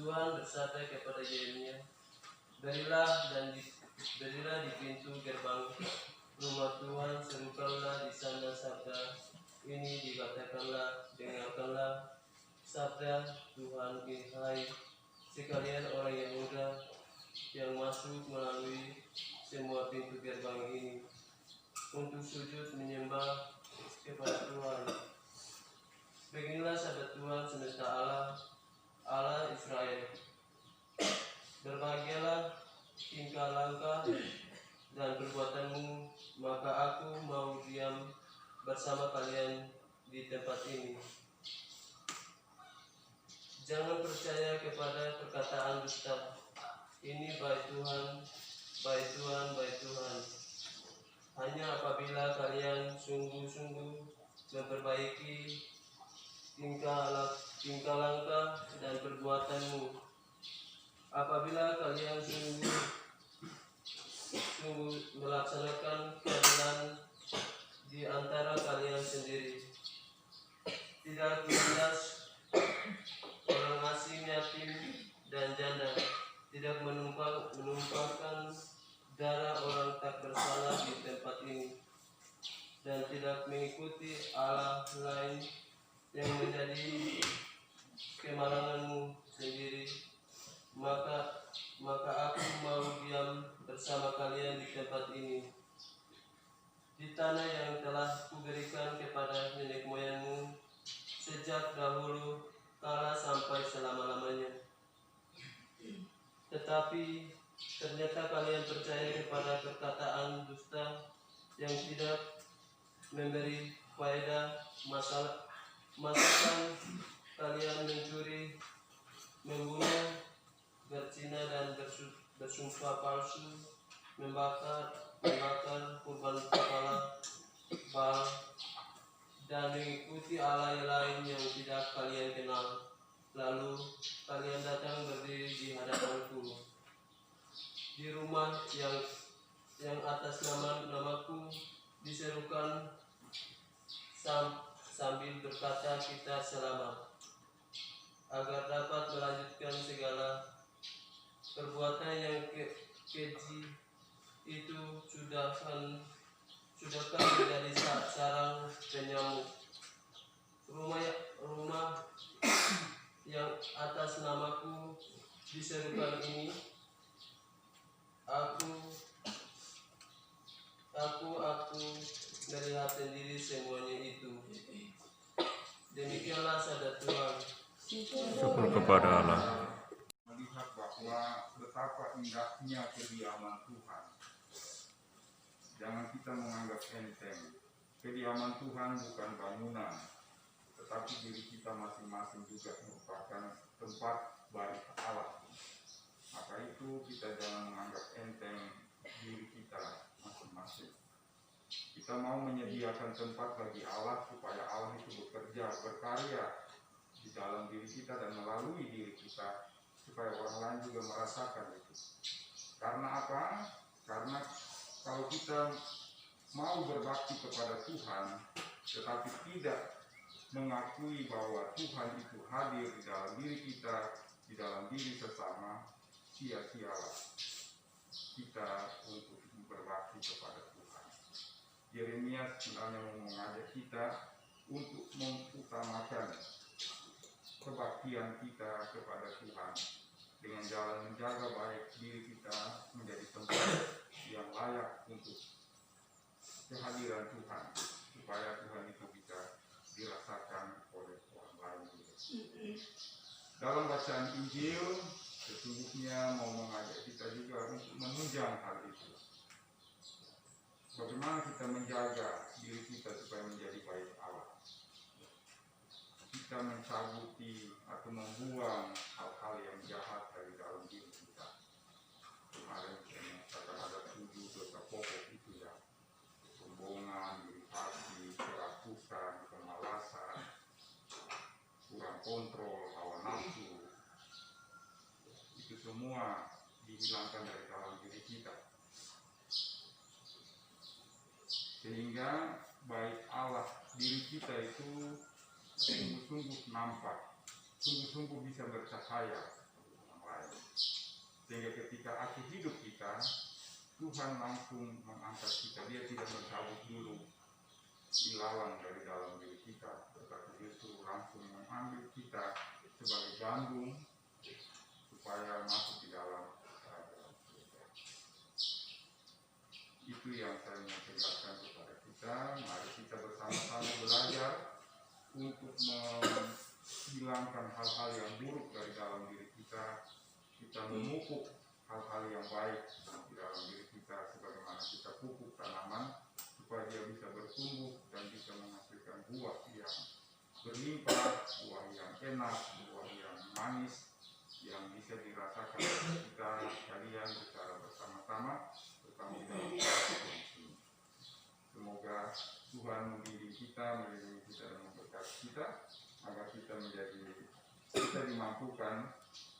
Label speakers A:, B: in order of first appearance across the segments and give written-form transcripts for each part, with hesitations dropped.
A: Tuhan bersabda kepada Yeremia, berilah di pintu gerbang rumah Tuhan, serukanlah di sana sabda ini, dikatakanlah, dengarkanlah sabda Tuhan ini, hai sekalian orang Yehuda yang masuk melalui semua pintu gerbang ini untuk sujud menyembah kepada Tuhan. Beginilah sabda Tuhan semesta Allah Israel. Berbahagialah tingkah langkah dan perbuatanmu, maka aku mau diam bersama kalian di tempat ini. Jangan percaya kepada perkataan dusta ini, baik Tuhan, baik Tuhan, baik Tuhan. Hanya apabila kalian sungguh-sungguh memperbaiki tingkah langkah dan perbuatanmu, apabila kalian sungguh melaksanakan keadilan di antara kalian sendiri, tidak menindas orang asing, yatim dan janda, tidak menumpahkan darah orang tak bersalah di tempat ini, dan tidak mengikuti Allah lain yang menjadi kemalanganmu sendiri, maka aku mau diam bersama kalian di tempat ini, di tanah yang telah kuberikan kepada nenek moyangmu sejak dahulu kala sampai selama-lamanya. Tetapi ternyata kalian percaya kepada perkataan dusta yang tidak memberi faedah. Masakan kalian mencuri, membunuh, berzina dan bersumpah palsu, membakar kurban kepala Baal, dan mengikuti Allah lain yang tidak kalian kenal. Lalu kalian datang berdiri di hadapanku di rumah yang atas namaku diserukan sambil berkata, kita selamat, agar dapat melanjutkan segala perbuatan yang keji itu. Sudahkan menjadi sarang penyamuk. Rumah yang atas namaku diserukan ini, aku melihat sendiri semuanya itu. Demikianlah sabda Tuhan.
B: Syukur kepada Allah.
C: Melihat bahwa betapa indahnya kediaman Tuhan. Jangan kita menganggap enteng. Kediaman Tuhan bukan bangunan, tetapi diri kita masing-masing juga merupakan tempat bait Allah. Maka itu kita jangan menganggap enteng diri kita masing-masing. Kita mau menyediakan tempat bagi Allah supaya Allah itu bekerja, berkarya di dalam diri kita dan melalui diri kita, supaya orang lain juga merasakan itu. Karena apa? Karena kalau kita mau berbakti kepada Tuhan tetapi tidak mengakui bahwa Tuhan itu hadir di dalam diri kita, di dalam diri sesama, sia-sialah kita untuk berbakti kepada Tuhan. Yeremia sebenarnya mengajak kita untuk mengutamakan kebaktian kita kepada Tuhan dengan jalan menjaga baik diri kita menjadi tempat yang layak untuk kehadiran Tuhan, supaya Tuhan itu bisa dirasakan oleh orang lain juga. Dalam bacaan Injil sesungguhnya mau mengajak kita juga untuk menunjang hal itu. Bagaimana kita menjaga diri kita supaya menjadi baik Allah? Kita mencabuti atau membuang hal-hal yang jahat dari dalam diri kita. Kemarin saya mengatakan ada 7 dosa pokok itu ya: kesombongan, iri hati, kerakusan, kemalasan, kurang kontrol, hawa nafsu. Itu semua dihilangkan dari dalam diri kita, sehingga baik Allah diri kita itu sungguh-sungguh nampak, sungguh-sungguh bisa bercahaya lain. Sehingga ketika akhir hidup kita, Tuhan langsung mengangkat kita. Dia tidak mencabut dulu ilalang dari dalam diri kita, tetapi justru langsung mengambil kita sebagai gandum supaya masuk di dalam kerajaan surga. Itu yang saya mau jelaskan kepada kita. Mari kita bersama-sama belajar untuk menghilangkan hal-hal yang buruk dari dalam diri kita. Kita memupuk hal-hal yang baik di dalam diri kita, sebagaimana kita pupuk tanaman supaya dia bisa bertumbuh dan bisa menghasilkan buah yang berlimpah, buah yang enak, buah yang manis, yang bisa dirasakan oleh kita sekalian secara bersama-sama bertanggung jawab. Semoga Tuhan membimbing kita, melindungi kita dan memberkati kita, agar kita dimampukan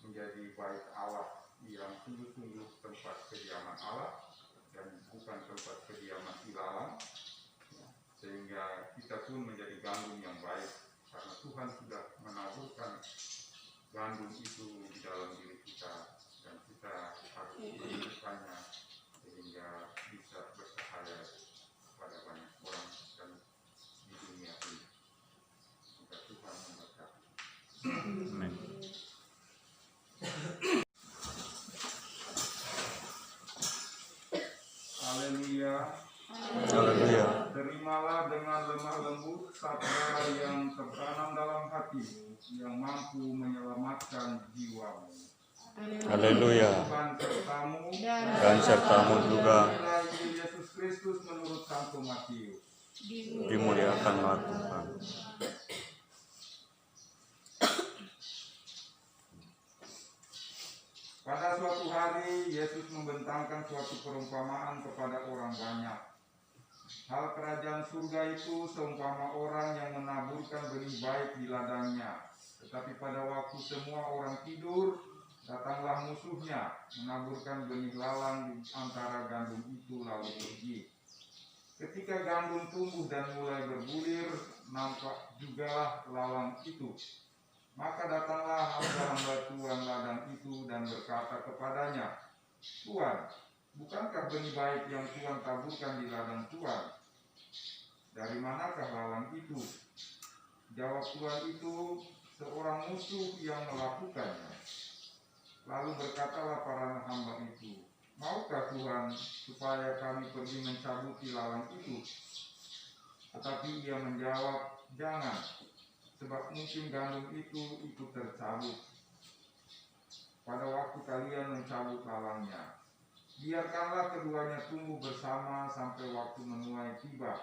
C: menjadi bait Allah yang sungguh-sungguh tempat kediaman Allah dan bukan tempat kediaman ilalang, sehingga kita pun menjadi gandum yang baik, karena Tuhan sudah menaburkan gandum itu di dalam diri kita, dan kita harus menghidupkannya sehingga bisa bersahaya pada banyak orang dan di dunia ini. Semoga Tuhan memberkati.
B: Amin.
C: Haleluya.
B: Haleluya.
C: Terimalah dengan lemah lembut sabda yang tertanam dalam hatimu, yang mampu menyelamatkan jiwamu.
B: Haleluya.
C: Tuhan sertamu
B: Dan sertamu juga
C: inilah Injil Yesus Kristus menurut Santo Matius.
B: dimuliakanlah Tuhan.
C: Pada suatu hari, Yesus membentangkan suatu perumpamaan kepada orang banyak. Hal kerajaan surga itu seumpama orang yang menaburkan benih baik di ladangnya. Tetapi pada waktu semua orang tidur, datanglah musuhnya, menaburkan benih lalang di antara gandum itu lalu pergi. Ketika gandum tumbuh dan mulai berbulir, nampak jugalah lalang itu. Maka datanglah hamba-hamba Tuhan ladang itu dan berkata kepadanya, Tuhan, bukankah benih baik yang Tuhan taburkan di ladang Tuhan? Dari manakah lalang itu? Jawab Tuhan itu, seorang musuh yang melakukannya. Lalu berkatalah para hamba itu, maukah Tuhan supaya kami pergi mencabuti lalang itu? Tetapi ia menjawab, jangan, sebab mungkin gandum itu ikut tercabut pada waktu kalian mencabut lalangnya. Biarkanlah keduanya tumbuh bersama sampai waktu menuai tiba.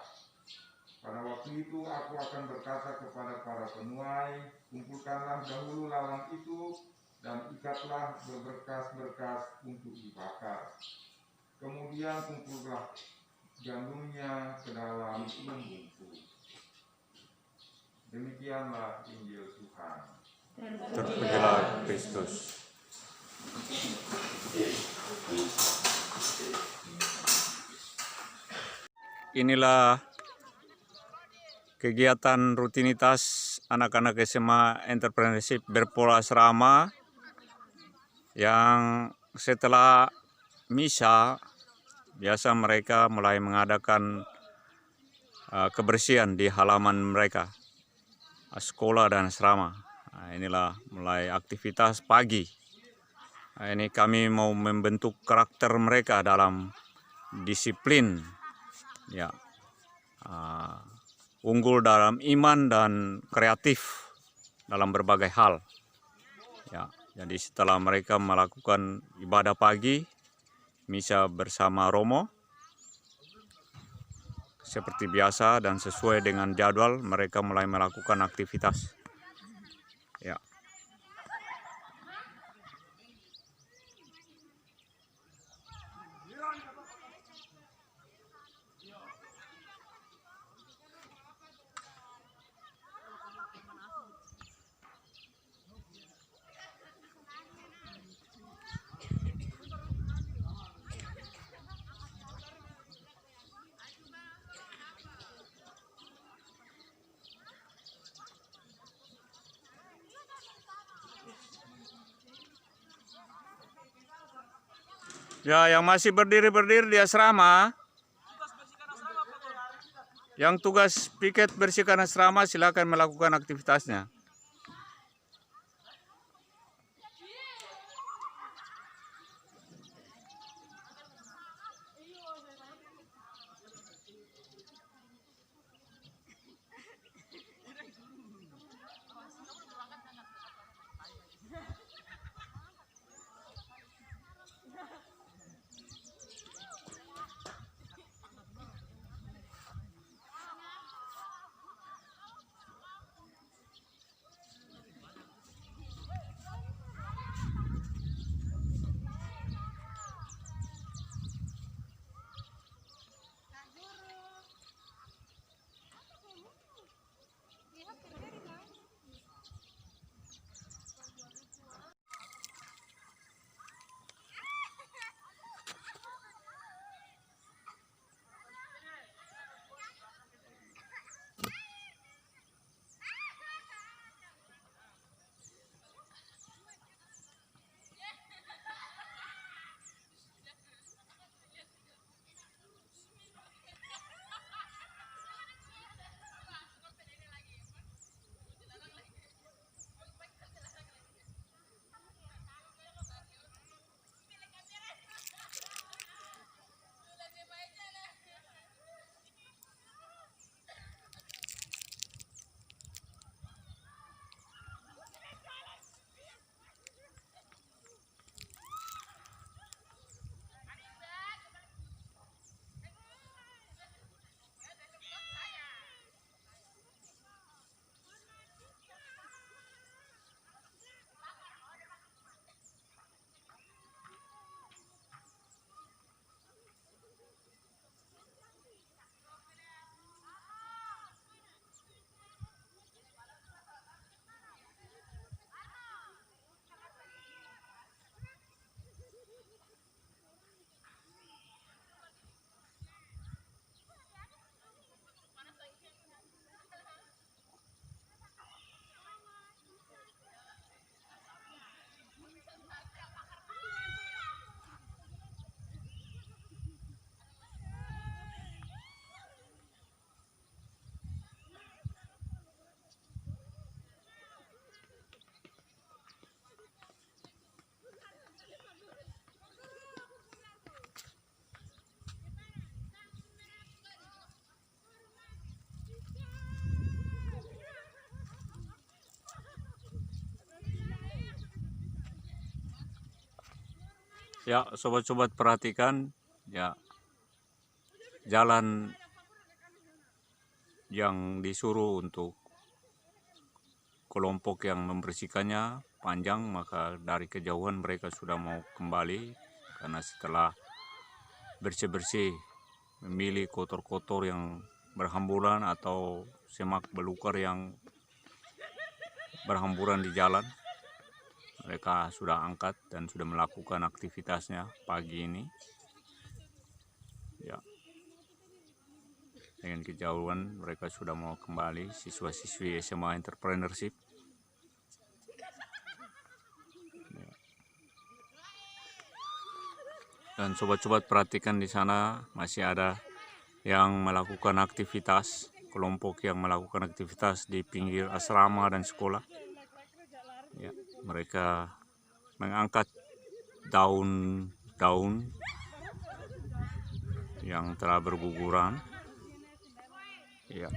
C: Pada waktu itu aku akan berkata kepada para penuai, kumpulkanlah dahulu lalang itu dan ikatlah berberkas-berkas untuk dibakar. Kemudian kumpullah gandumnya ke dalam lumbungku. Demikianlah Injil Tuhan.
B: Terpujilah Kristus. Inilah kegiatan rutinitas anak-anak SMA Entrepreneurship Berpola Asrama yang setelah misa biasa mereka mulai mengadakan kebersihan di halaman mereka, sekolah dan asrama. Nah, inilah mulai aktivitas pagi. Nah, ini kami mau membentuk karakter mereka dalam disiplin, ya, unggul dalam iman dan kreatif dalam berbagai hal. Ya, jadi setelah mereka melakukan ibadah pagi, misa bersama Romo, seperti biasa dan sesuai dengan jadwal, mereka mulai melakukan aktivitas. Ya. Ya, yang masih berdiri-berdiri di asrama, yang tugas piket bersihkan asrama silakan melakukan aktivitasnya. Ya, sobat-sobat perhatikan ya jalan yang disuruh untuk kelompok yang membersihkannya panjang, maka dari kejauhan mereka sudah mau kembali karena setelah bersih-bersih memilih kotor-kotor yang berhamburan atau semak belukar yang berhamburan di jalan. Mereka sudah angkat dan sudah melakukan aktivitasnya pagi ini. Ya. Dengan kejauhan mereka sudah mau kembali, siswa-siswi SMA Entrepreneurship. Ya. Dan sobat-sobat perhatikan di sana masih ada yang melakukan aktivitas, kelompok yang melakukan aktivitas di pinggir asrama dan sekolah. Ya, mereka mengangkat daun-daun yang telah berguguran. Ya.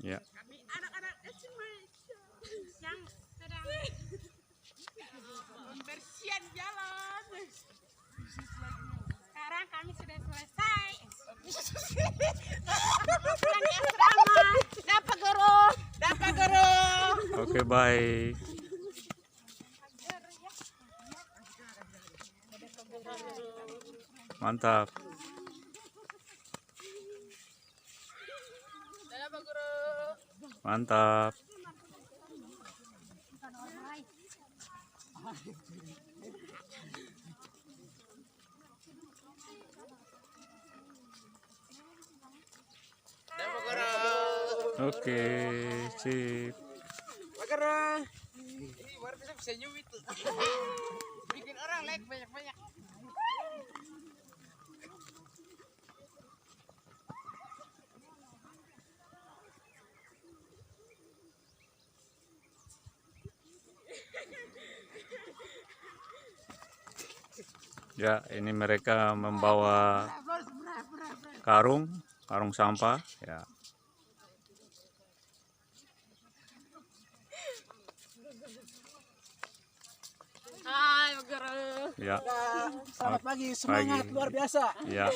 B: Ya.
D: Kami anak-anak SMA yang sedang pembersihan jalan. Sekarang kami sudah selesai. Pulang ke asrama. Dapat guru. Dapat guru.
B: Oke, baik. Mantap.
D: Dapat guru.
B: Mantap. Oke, sip.
D: Bagara. Ini baru bisa senyum itu. Bikin orang like banyak-banyak.
B: Ya, ini mereka membawa karung sampah. Ya.
D: Hai, Bagara.
B: Ya.
E: Selamat pagi, semangat
B: Pagi.
E: luar biasa.
B: Ya.